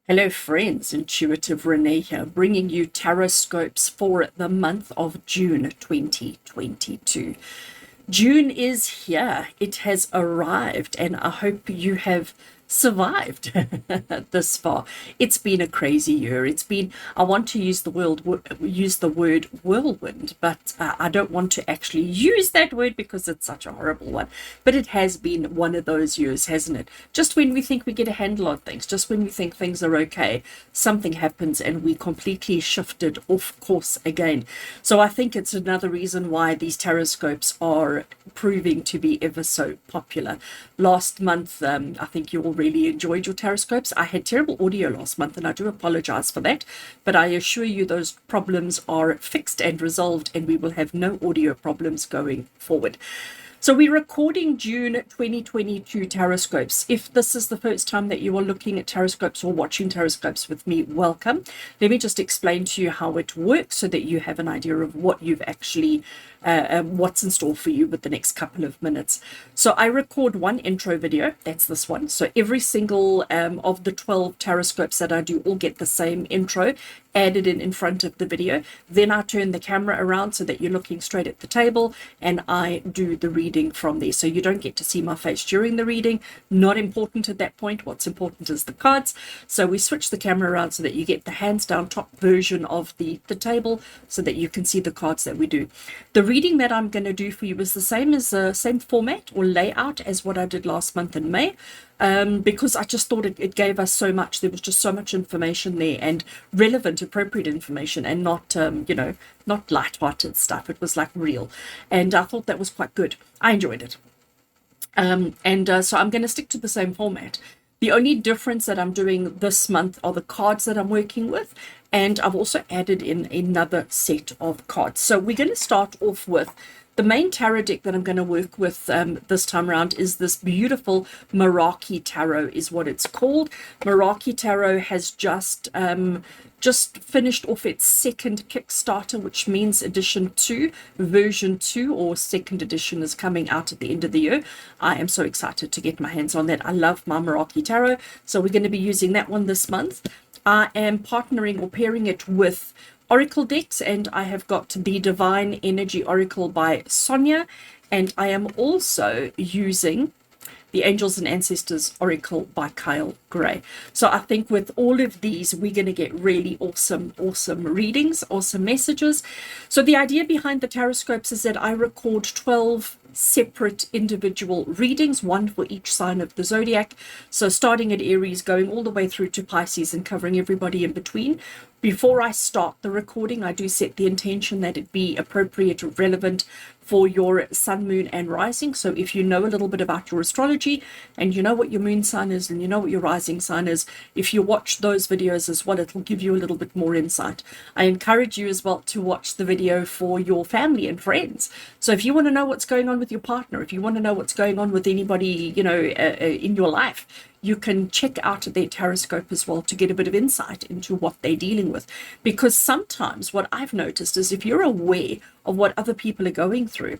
Hello, friends. Intuitive Rene here, bringing you tarot scopes for the month of June 2022. June is here. It has arrived, and I hope you have survived this far. It's been a crazy year. I want to use the word whirlwind, but I don't want to actually use that word because it's such a horrible one. But it has been one of those years, hasn't it? Just when we think we get a handle on things, just when we think things are okay, something happens and we completely shifted off course again. So I think it's another reason why these tarot scopes are proving to be ever so popular. Last month, I think you all really enjoyed your tarot scopes. I had terrible audio last month, and I do apologize for that, but I assure you those problems are fixed and resolved, and we will have no audio problems going forward. So we're recording June 2022 tarot scopes. If this is the first time that you are looking at tarot scopes or watching tarot scopes with me, welcome. Let me just explain to you how it works so that you have an idea of what you've actually what's in store for you with the next couple of minutes. So I record one intro video, that's this one. So every single of the 12 tarot scopes that I do all get the same intro added in front of the video. Then I turn the camera around so that you're looking straight at the table, and I do the reading from there. So you don't get to see my face during the reading. Not important at that point. What's important is the cards. So we switch the camera around so that you get the hands down top version of the table so that you can see the cards that we do. The reading that I'm going to do for you is the same format or layout as what I did last month in May. Because I just thought it gave us so much. There was just so much information there, and relevant, appropriate information, and not, not light-hearted stuff. It was like real. And I thought that was quite good. I enjoyed it. So I'm going to stick to the same format. The only difference that I'm doing this month are the cards that I'm working with, and I've also added in another set of cards. So we're going to start off with the main tarot deck that I'm going to work with this time around is this beautiful Meraki Tarot is what it's called. Meraki Tarot has just finished off its second Kickstarter, which means edition 2, version 2 or second edition is coming out at the end of the year. I am so excited to get my hands on that. I love my Meraki Tarot. So we're going to be using that one this month. I am partnering or pairing it with Oracle decks, and I have got the Divine Energy Oracle by Sonia, and I am also using the Angels and Ancestors Oracle by Kyle Gray. So I think with all of these, we're going to get really awesome readings, awesome messages. So the idea behind the tarot scopes is that I record 12 separate individual readings, one for each sign of the zodiac. So starting at Aries, going all the way through to Pisces and covering everybody in between. Before I start the recording, I do set the intention that it be appropriate or relevant for your sun, moon, and rising. So if you know a little bit about your astrology and you know what your moon sign is and you know what your rising sign is, if you watch those videos as well, it will give you a little bit more insight. I encourage you as well to watch the video for your family and friends. So if you want to know what's going on with your partner, if you want to know what's going on with anybody, in your life, you can check out their tarot scope as well to get a bit of insight into what they're dealing with. Because sometimes what I've noticed is if you're aware of what other people are going through,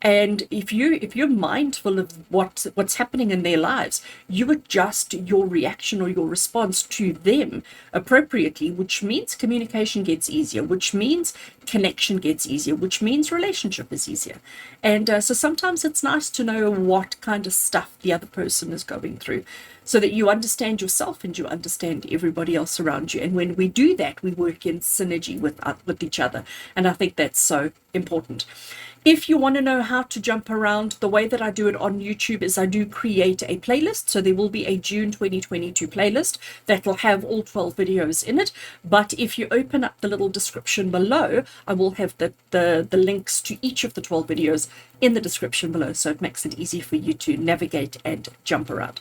and if you're mindful of what's happening in their lives, you adjust your reaction or your response to them appropriately, which means communication gets easier, which means connection gets easier, which means relationship is easier. And so sometimes it's nice to know what kind of stuff the other person is going through, so that you understand yourself and you understand everybody else around you. And when we do that, we work in synergy with each other. And I think that's so important. If you want to know how to jump around, the way that I do it on YouTube is I do create a playlist. So there will be a June 2022 playlist that will have all 12 videos in it. But if you open up the little description below, I will have the links to each of the 12 videos in the description below. So it makes it easy for you to navigate and jump around.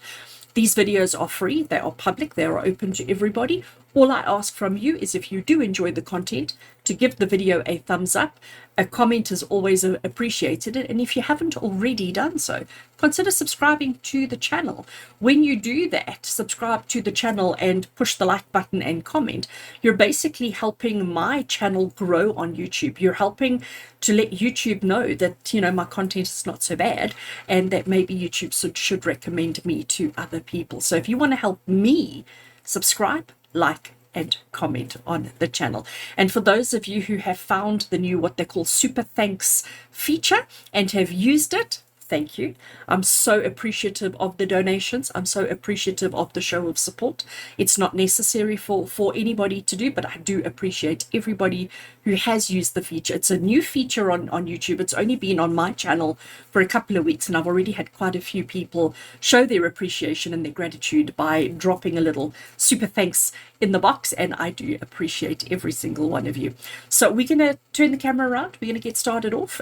These videos are free, they are public, they are open to everybody. All I ask from you is, if you do enjoy the content, to give the video a thumbs up. A comment is always appreciated, and if you haven't already done so, consider subscribing to the channel. When you do that, subscribe to the channel and push the like button and comment, you're basically helping my channel grow on YouTube. You're helping to let YouTube know that, my content is not so bad, and that maybe YouTube should recommend me to other people. So if you want to help me, subscribe, like, and comment on the channel. And for those of you who have found the new, what they call super thanks feature and have used it, thank you. I'm so appreciative of the donations. I'm so appreciative of the show of support. It's not necessary for anybody to do, but I do appreciate everybody who has used the feature. It's a new feature on YouTube. It's only been on my channel for a couple of weeks, and I've already had quite a few people show their appreciation and their gratitude by dropping a little super thanks in the box, and I do appreciate every single one of you. So we're going to turn the camera around. We're going to get started off.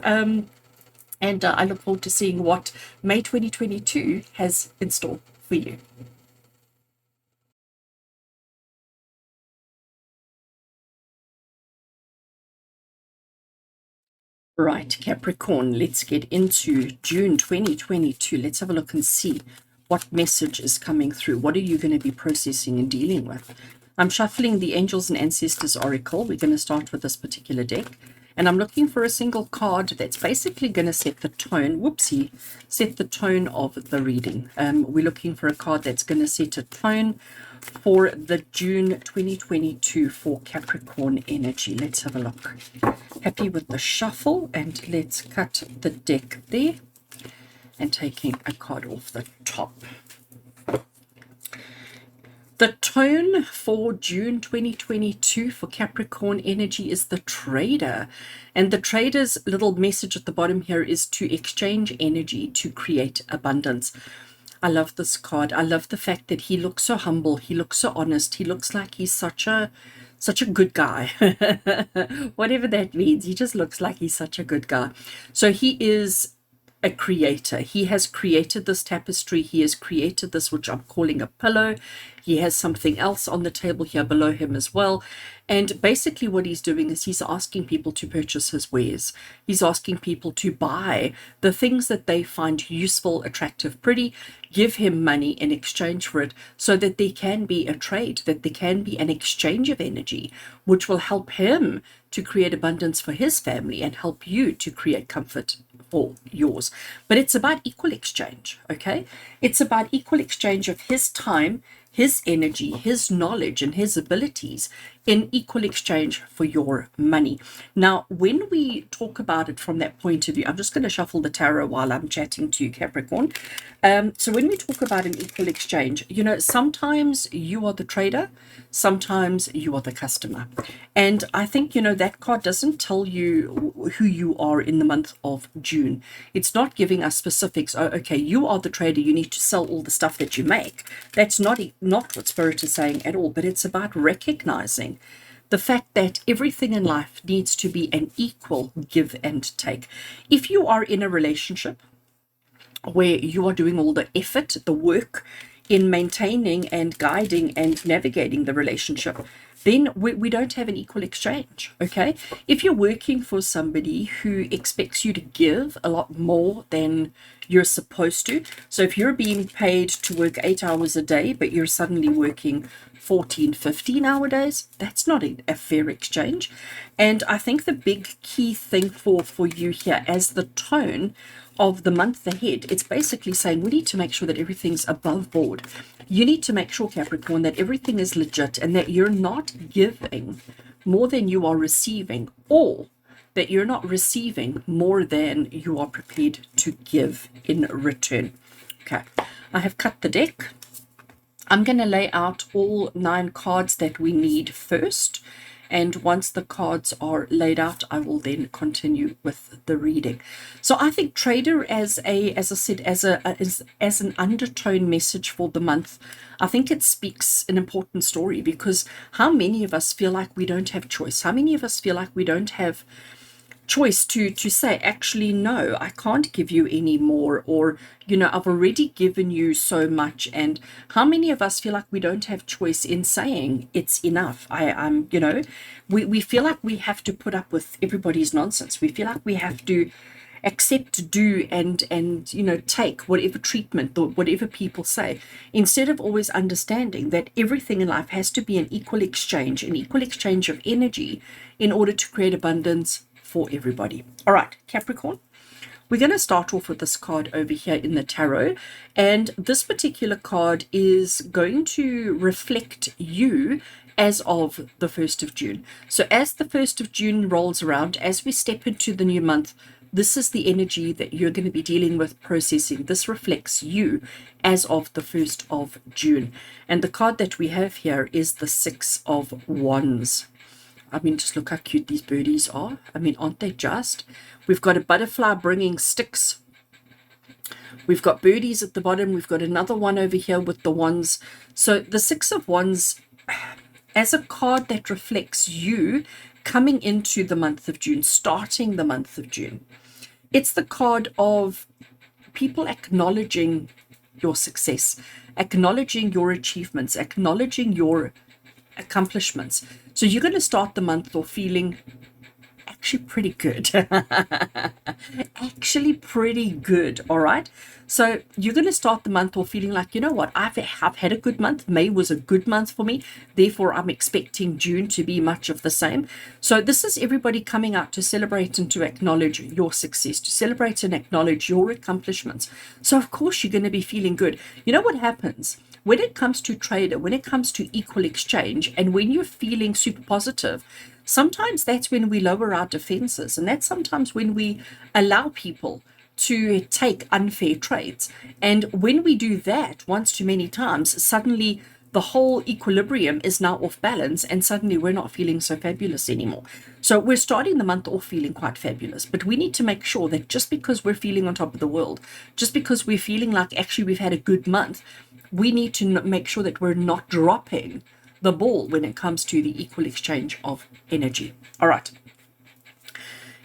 And I look forward to seeing what May 2022 has in store for you. Right, Capricorn, let's get into June 2022. Let's have a look and see what message is coming through. What are you going to be processing and dealing with? I'm shuffling the Angels and Ancestors Oracle. We're going to start with this particular deck. And I'm looking for a single card that's basically going to set the tone, set the tone of the reading. We're looking for a card that's going to set a tone for the June 2022 for Capricorn energy. Let's have a look. Happy with the shuffle, and let's cut the deck there and taking a card off the top. The tone for June 2022 for Capricorn energy is the trader. And the trader's little message at the bottom here is to exchange energy to create abundance. I love this card. I love the fact that he looks so humble. He looks so honest. He looks like he's such a good guy. Whatever that means. He just looks like he's such a good guy. So he is a creator. He has created this tapestry. He has created this, which I'm calling a pillow. He has something else on the table here below him as well. And basically what he's doing is he's asking people to purchase his wares. He's asking people to buy the things that they find useful, attractive, pretty, give him money in exchange for it, so that there can be a trade, that there can be an exchange of energy, which will help him to create abundance for his family and help you to create comfort for yours. But it's about equal exchange, okay? It's about equal exchange of his time, his energy, his knowledge, and his abilities in equal exchange for your money. Now, when we talk about it from that point of view, I'm just going to shuffle the tarot while I'm chatting to you, Capricorn. So when we talk about an equal exchange, you know, sometimes you are the trader, sometimes you are the customer. And I think, you know, that card doesn't tell you who you are in the month of June. It's not giving us specifics. Oh, okay, you are the trader, you need to sell all the stuff that you make. That's not what Spirit is saying at all, but it's about recognizing the fact that everything in life needs to be an equal give and take. If you are in a relationship where you are doing all the effort, the work in maintaining and guiding and navigating the relationship, then we don't have an equal exchange, okay? If you're working for somebody who expects you to give a lot more than you're supposed to, so if you're being paid to work 8 hours a day, but you're suddenly working 14, 15-hour days, that's not a fair exchange. And I think the big key thing for you here, as the tone of the month ahead, it's basically saying we need to make sure that everything's above board. You need to make sure, Capricorn, that everything is legit and that you're not giving more than you are receiving, or that you're not receiving more than you are prepared to give in return. Okay, I have cut the deck. I'm going to lay out all 9 cards that we need first, and once the cards are laid out, I will then continue with the reading. So I think trader, as I said, as an undertone message for the month, I think it speaks an important story, because how many of us feel like we don't have choice? How many of us feel like we don't have choice to say, actually, no, I can't give you any more, or, you know, I've already given you so much? And how many of us feel like we don't have choice in saying it's enough? I'm you know, we feel like we have to put up with everybody's nonsense. We feel like we have to accept, do, and you know, take whatever treatment or whatever people say, instead of always understanding that everything in life has to be an equal exchange of energy in order to create abundance for everybody. All right, Capricorn, We're going to start off with this card over here in the tarot, and this particular card is going to reflect you as of the 1st of June. So as the 1st of June rolls around, as we step into the new month, this is the energy that you're going to be dealing with, processing. This reflects you as of the 1st of June. And the card that we have here is the Six of Wands. I mean, just look how cute these birdies are. I mean, aren't they just? We've got a butterfly bringing sticks. We've got birdies at the bottom. We've got another one over here with the wands. So the Six of Wands, as a card that reflects you coming into the month of June, starting the month of June. It's the card of people acknowledging your success, acknowledging your achievements, acknowledging your accomplishments. So you're going to start the month off feeling actually pretty good. Actually pretty good, all right? So you're going to start the month off feeling like, you know what, I've had a good month. May was a good month for me. Therefore, I'm expecting June to be much of the same. So this is everybody coming out to celebrate and to acknowledge your success, to celebrate and acknowledge your accomplishments. So of course, you're going to be feeling good. You know what happens? When it comes to trade, when it comes to equal exchange, and when you're feeling super positive, sometimes that's when we lower our defenses. And that's sometimes when we allow people to take unfair trades. And when we do that once too many times, suddenly the whole equilibrium is now off balance, and suddenly we're not feeling so fabulous anymore. So we're starting the month off feeling quite fabulous, but we need to make sure that just because we're feeling on top of the world, just because we're feeling like actually we've had a good month, we need to make sure that we're not dropping the ball when it comes to the equal exchange of energy. All right.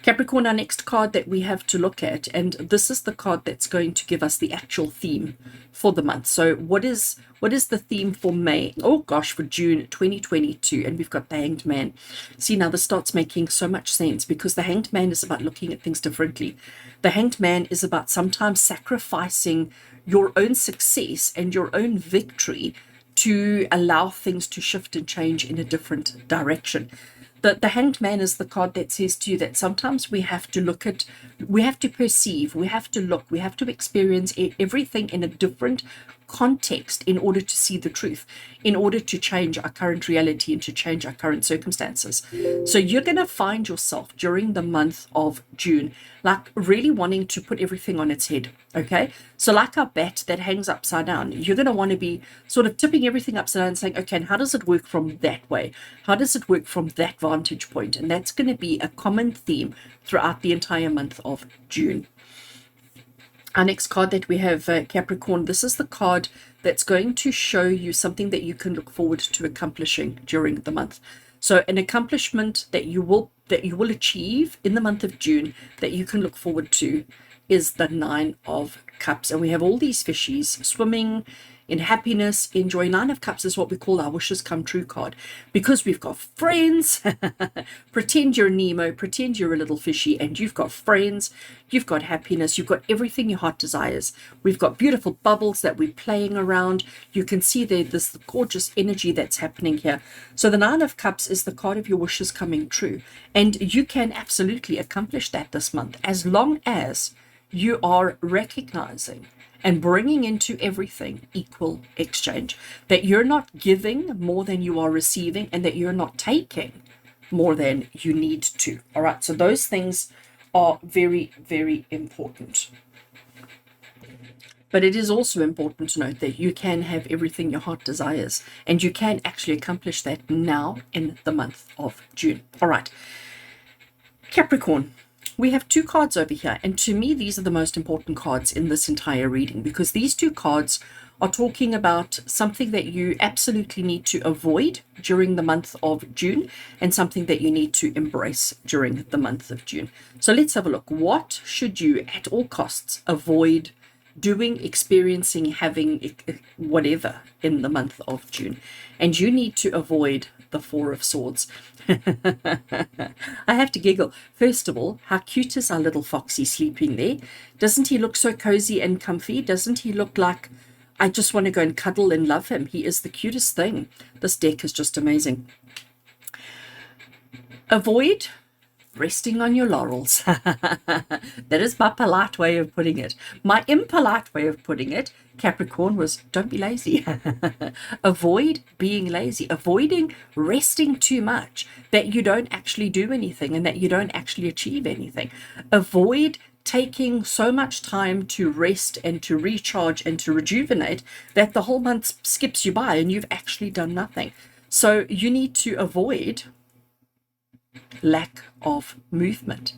Capricorn, our next card that we have to look at, and this is the card that's going to give us the actual theme for the month. So what is the theme for May? Oh gosh, for June 2022, and we've got the Hanged Man. See, now this starts making so much sense, because the Hanged Man is about looking at things differently. The Hanged Man is about sometimes sacrificing your own success and your own victory to allow things to shift and change in a different direction. The Hanged Man is the card that says to you that sometimes we have to look at, we have to perceive, we have to look, we have to experience everything in a different context in order to see the truth, in order to change our current reality and to change our current circumstances. So you're going to find yourself during the month of June, like really wanting to put everything on its head. Okay. So like our bat that hangs upside down, you're going to want to be sort of tipping everything upside down and saying, okay, and how does it work from that way? How does it work from that vantage point? And that's going to be a common theme throughout the entire month of June. Our next card that we have, Capricorn, this is the card that's going to show you something that you can look forward to accomplishing during the month. So an accomplishment that you will achieve in the month of June that you can look forward to is the Nine of Cups. And we have all these fishies swimming in happiness, in joy. Nine of Cups is what we call our wishes come true card, because we've got friends. Pretend you're Nemo, pretend you're a little fishy, and you've got friends, you've got happiness, you've got everything your heart desires. We've got beautiful bubbles that we're playing around. You can see there, this gorgeous energy that's happening here. So the Nine of Cups is the card of your wishes coming true. And you can absolutely accomplish that this month, as long as you are recognizing and bringing into everything equal exchange, that you're not giving more than you are receiving, and that you're not taking more than you need to. All right, so those things are very, very important. But it is also important to note that you can have everything your heart desires, and you can actually accomplish that now in the month of June. All right, Capricorn, we have two cards over here, and to me these are the most important cards in this entire reading, because these two cards are talking about something that you absolutely need to avoid during the month of June, and something that you need to embrace during the month of June. So let's have a look. What should you at all costs avoid doing, experiencing, having, whatever in the month of June? And you need to avoid the Four of Swords. I have to giggle. First of all, how cute is our little foxy sleeping there? Doesn't he look so cozy and comfy? Doesn't he look like I just want to go and cuddle and love him? He is the cutest thing. This deck is just amazing. Avoid resting on your laurels. That is my polite way of putting it. My impolite way of putting it, Capricorn, was don't be lazy. Avoid being lazy, avoiding resting too much, that you don't actually do anything and that you don't actually achieve anything. Avoid taking so much time to rest and to recharge and to rejuvenate that the whole month skips you by and you've actually done nothing. So you need to avoid lack of movement.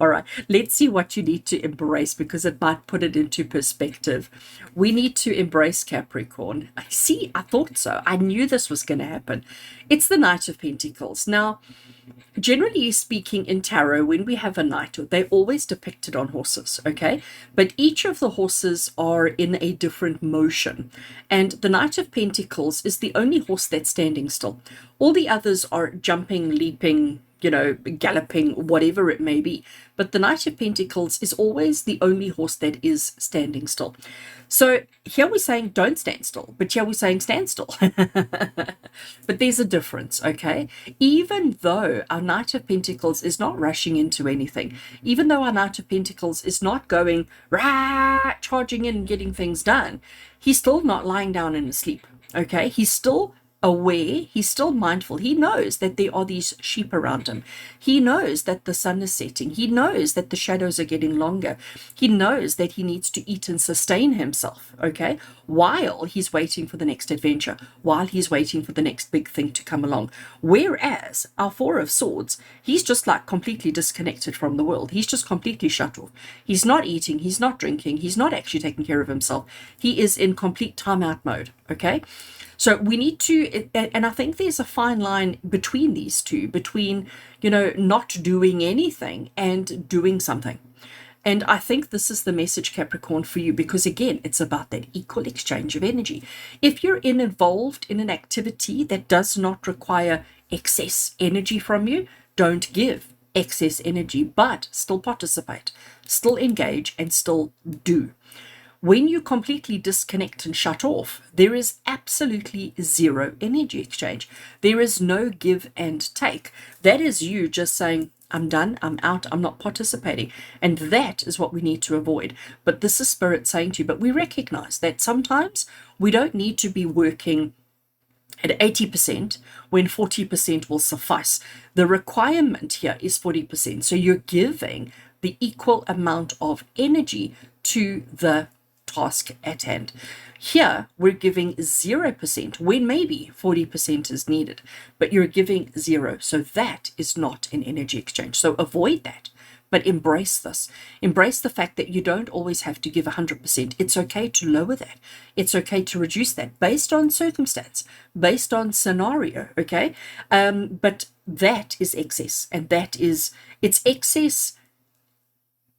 All right, let's see what you need to embrace, because it might put it into perspective. We need to embrace Capricorn. See, I thought so. I knew this was going to happen. It's the Knight of Pentacles. Now, generally speaking, in tarot, when we have a knight, they're always depicted on horses, okay? But each of the horses are in a different motion. And the Knight of Pentacles is the only horse that's standing still. All the others are jumping, leaping, galloping, whatever it may be. But the Knight of Pentacles is always the only horse that is standing still. So here we're saying don't stand still, but here we're saying stand still. But there's a difference, okay? Even though our Knight of Pentacles is not rushing into anything, even though our Knight of Pentacles is not going, rah, charging in and getting things done, he's still not lying down in his sleep, okay? He's still aware, he's still mindful. He knows that there are these sheep around him. He knows that the sun is setting. He knows that the shadows are getting longer. He knows that he needs to eat and sustain himself, okay, while he's waiting for the next adventure, while he's waiting for the next big thing to come along. Whereas our Four of Swords, he's just like completely disconnected from the world. He's just completely shut off. He's not eating, he's not drinking, he's not actually taking care of himself. He is in complete timeout mode, okay? So we need to, and I think there's a fine line between these two, between, not doing anything and doing something. And I think this is the message, Capricorn, for you, because again, it's about that equal exchange of energy. If you're involved in an activity that does not require excess energy from you, don't give excess energy, but still participate, still engage, and still do. When you completely disconnect and shut off, there is absolutely zero energy exchange. There is no give and take. That is you just saying, I'm done, I'm out, I'm not participating. And that is what we need to avoid. But this is Spirit saying to you, but we recognize that sometimes we don't need to be working at 80% when 40% will suffice. The requirement here is 40%. So you're giving the equal amount of energy to the task at hand. Here we're giving 0% when maybe 40% is needed, but you're giving 0. So that is not an energy exchange. So avoid that, but embrace this. Embrace the fact that you don't always have to give 100%. It's okay to lower that. It's okay to reduce that based on circumstance, based on scenario, okay? But that is excess, and it's excess.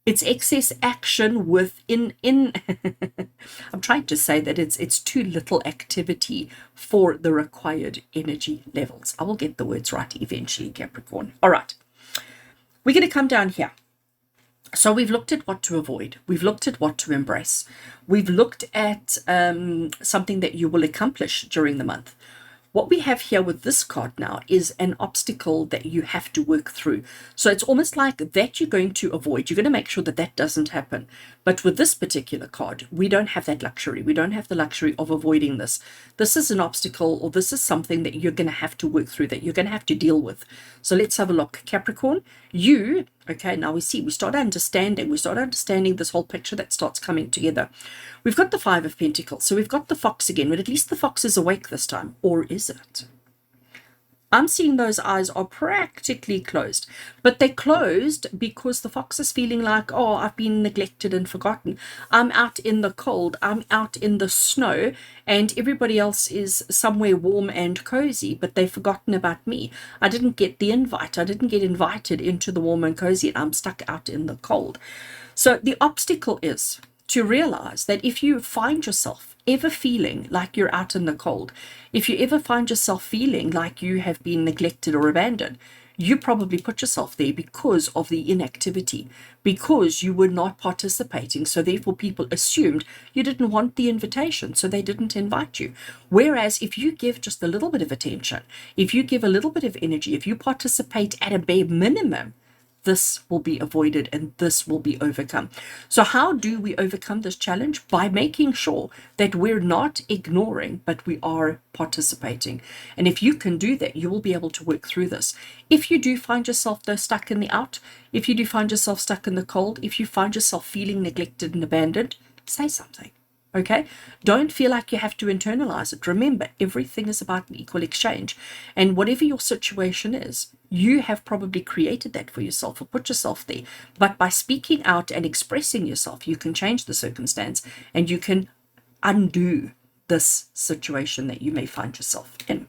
It's excess action within I'm trying to say that it's too little activity for the required energy levels. I will get the words right eventually, Capricorn. All right. We're going to come down here. So we've looked at what to avoid. We've looked at what to embrace. We've looked at something that you will accomplish during the month. What we have here with this card now is an obstacle that you have to work through. So it's almost like that you're going to avoid. You're going to make sure that that doesn't happen. But with this particular card, we don't have that luxury. We don't have the luxury of avoiding this. This is an obstacle, or this is something that you're going to have to work through, that you're going to have to deal with. So let's have a look. Capricorn, okay, now we start understanding this whole picture that starts coming together. We've got the Five of Pentacles, so we've got the fox again, but at least the fox is awake this time. Or is it? I'm seeing those eyes are practically closed, but they're closed because the fox is feeling like, oh, I've been neglected and forgotten. I'm out in the cold, I'm out in the snow, and everybody else is somewhere warm and cozy, but they've forgotten about me. I didn't get the invite. I didn't get invited into the warm and cozy, and I'm stuck out in the cold. So the obstacle is to realize that if you find yourself ever feeling like you're out in the cold, if you ever find yourself feeling like you have been neglected or abandoned, You probably put yourself there because of the inactivity, because you were not participating. So therefore people assumed you didn't want the invitation, so they didn't invite you. Whereas if you give just a little bit of attention, if you give a little bit of energy, if you participate at a bare minimum, this will be avoided and this will be overcome. So how do we overcome this challenge? By making sure that we're not ignoring, but we are participating. And if you can do that, you will be able to work through this. If you do find yourself though stuck in the out, if you do find yourself stuck in the cold, if you find yourself feeling neglected and abandoned, say something. Okay, don't feel like you have to internalize it. Remember, everything is about an equal exchange. And whatever your situation is, you have probably created that for yourself or put yourself there. But by speaking out and expressing yourself, you can change the circumstance and you can undo this situation that you may find yourself in.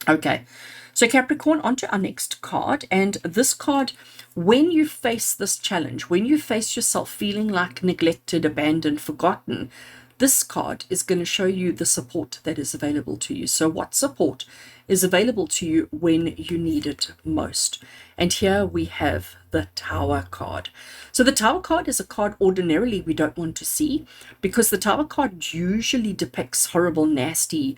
Okay, so Capricorn, on to our next card. And this card, when you face this challenge, when you face yourself feeling like neglected, abandoned, forgotten, this card is going to show you the support that is available to you. So what support is available to you when you need it most? And here we have the Tower card. So the Tower card is a card ordinarily we don't want to see, because the Tower card usually depicts horrible, nasty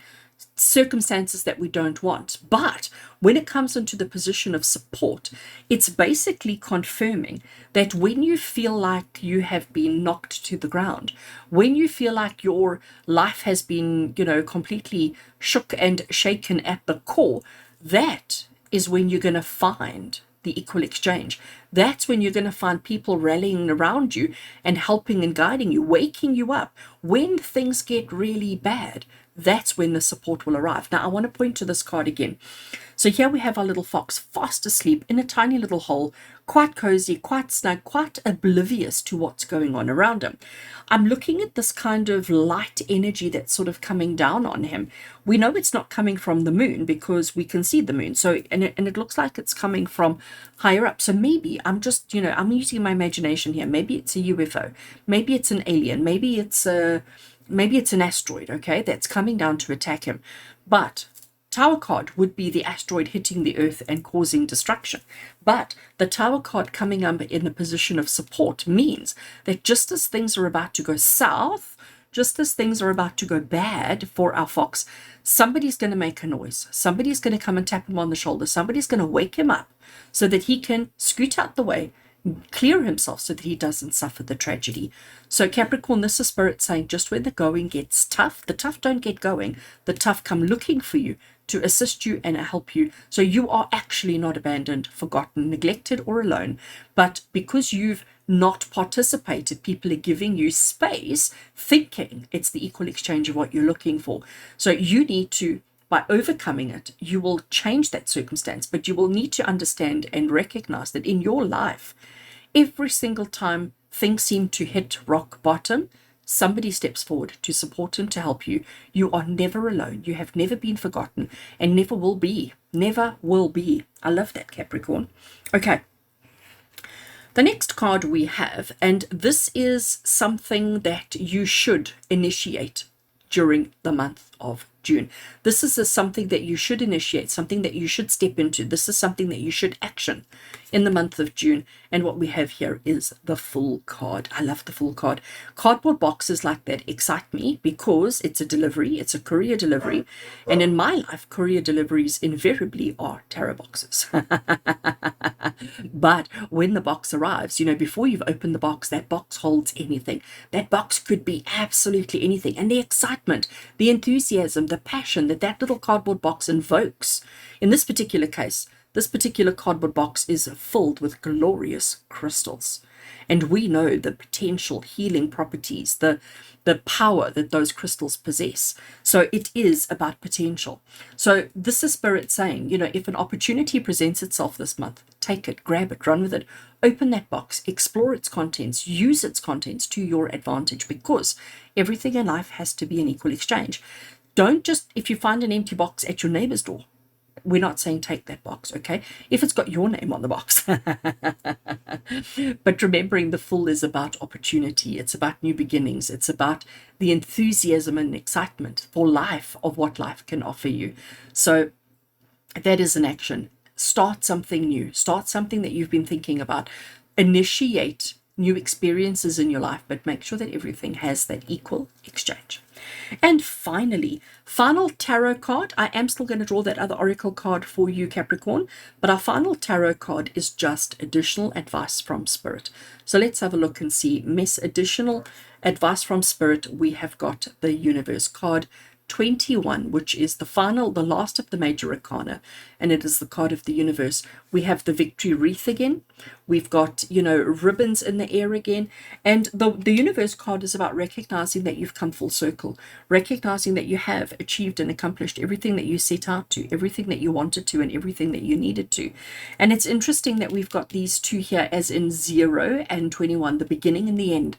circumstances that we don't want. But when it comes into the position of support, it's basically confirming that when you feel like you have been knocked to the ground, when you feel like your life has been, completely shook and shaken at the core, that is when you're going to find the equal exchange. That's when you're going to find people rallying around you and helping and guiding you, waking you up. When things get really bad, that's when the support will arrive. Now, I want to point to this card again. So here we have our little fox fast asleep in a tiny little hole, quite cozy, quite snug, quite oblivious to what's going on around him. I'm looking at this kind of light energy that's sort of coming down on him. We know it's not coming from the moon because we can see the moon. So, and it looks like it's coming from higher up. So maybe I'm just, I'm using my imagination here. Maybe it's a UFO. Maybe it's an alien. Maybe it's an asteroid, okay, that's coming down to attack him. But Tower card would be the asteroid hitting the Earth and causing destruction. But the Tower card coming up in the position of support means that just as things are about to go south, just as things are about to go bad for our fox, somebody's going to make a noise. Somebody's going to come and tap him on the shoulder. Somebody's going to wake him up so that he can scoot out the way, clear himself so that he doesn't suffer the tragedy. So Capricorn, this is Spirit saying just when the going gets tough, the tough don't get going. The tough come looking for you to assist you and help you. So you are actually not abandoned, forgotten, neglected, or alone. But because you've not participated, people are giving you space, thinking it's the equal exchange of what you're looking for. So you need to, by overcoming it, you will change that circumstance, but you will need to understand and recognize that in your life, every single time things seem to hit rock bottom, somebody steps forward to support and to help you. You are never alone. You have never been forgotten and never will be. Never will be. I love that, Capricorn. Okay. The next card we have, and this is something that you should initiate during the month of June. This is something that you should initiate, something that you should step into. This is something that you should action in the month of June. And what we have here is the Fool card. I love the Fool card. Cardboard boxes like that excite me because it's a delivery, it's a courier delivery. And in my life, courier deliveries invariably are tarot boxes. But when the box arrives, before you've opened the box, that box holds anything. That box could be absolutely anything. And the excitement, the enthusiasm, the passion that little cardboard box invokes. In this particular case, this particular cardboard box is filled with glorious crystals. And we know the potential healing properties, the power that those crystals possess. So it is about potential. So this is Spirit saying, if an opportunity presents itself this month, take it, grab it, run with it, open that box, explore its contents, use its contents to your advantage, because everything in life has to be an equal exchange. Don't just, if you find an empty box at your neighbor's door, we're not saying take that box, okay? If it's got your name on the box. But remembering the Fool is about opportunity. It's about new beginnings. It's about the enthusiasm and excitement for life, of what life can offer you. So that is an action. Start something new. Start something that you've been thinking about. Initiate new experiences in your life, but make sure that everything has that equal exchange. And finally, final tarot card. I am still going to draw that other oracle card for you, Capricorn, but our final tarot card is just additional advice from Spirit. So let's have a look and see. Additional advice from Spirit. We have got the Universe card 21, which is the last of the major arcana, and it is the card of the universe. We have the victory wreath again. We've got, ribbons in the air again. And the universe card is about recognizing that you've come full circle, recognizing that you have achieved and accomplished everything that you set out to, everything that you wanted to, and everything that you needed to. And it's interesting that we've got these two here as in 0 and 21, the beginning and the end.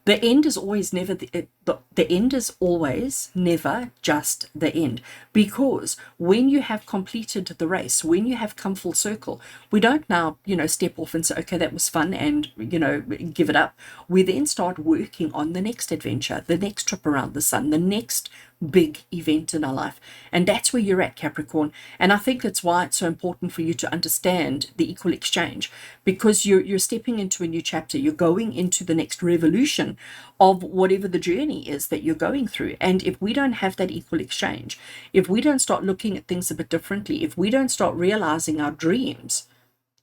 The end is always never the end is always never just the end, because when you have completed the race, when you have come full circle, we don't now step off and say, okay, that was fun, and give it up. We then start working on the next adventure, the next trip around the sun, the next big event in our life. And that's where you're at, Capricorn. And I think that's why it's so important for you to understand the equal exchange, because you're stepping into a new chapter. You're going into the next revolution of whatever the journey is that you're going through. And if we don't have that equal exchange, if we don't start looking at things a bit differently, if we don't start realizing our dreams,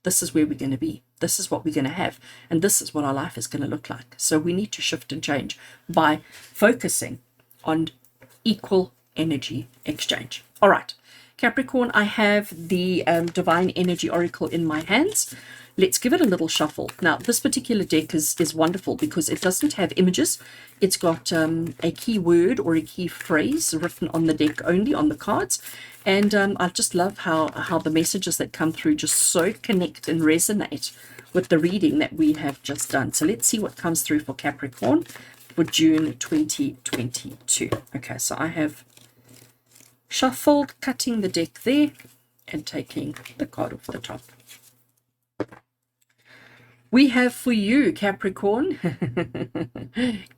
this is where we're going to be. This is what we're going to have. And this is what our life is going to look like. So we need to shift and change by focusing on equal energy exchange. All right, Capricorn, I have the Divine Energy Oracle in my hands. Let's give it a little shuffle. Now, this particular deck is wonderful because it doesn't have images. It's got a key word or a key phrase written on the deck only, on the cards. And I just love how the messages that come through just so connect and resonate with the reading that we have just done. So let's see what comes through for Capricorn for June 2022. Okay, so I have shuffled, cutting the deck there, and taking the card off the top. We have for you, Capricorn,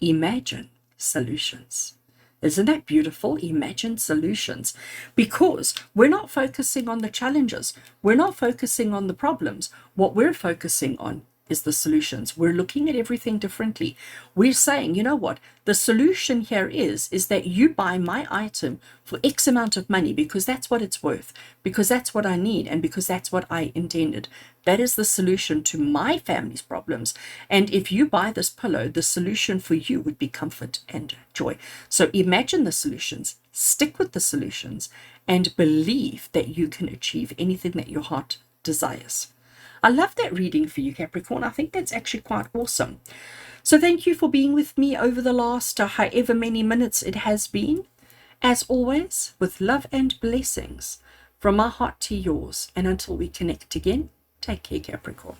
imagine solutions. Isn't that beautiful? Imagine solutions. Because we're not focusing on the challenges. We're not focusing on the problems. What we're focusing on is the solutions. We're looking at everything differently. We're saying, you know what? The solution here is that you buy my item for X amount of money because that's what it's worth, because that's what I need, and because that's what I intended. That is the solution to my family's problems. And if you buy this pillow, the solution for you would be comfort and joy. So imagine the solutions, stick with the solutions, and believe that you can achieve anything that your heart desires. I love that reading for you, Capricorn. I think that's actually quite awesome. So thank you for being with me over the last however many minutes it has been. As always, with love and blessings from my heart to yours. And until we connect again, take care, Capricorn.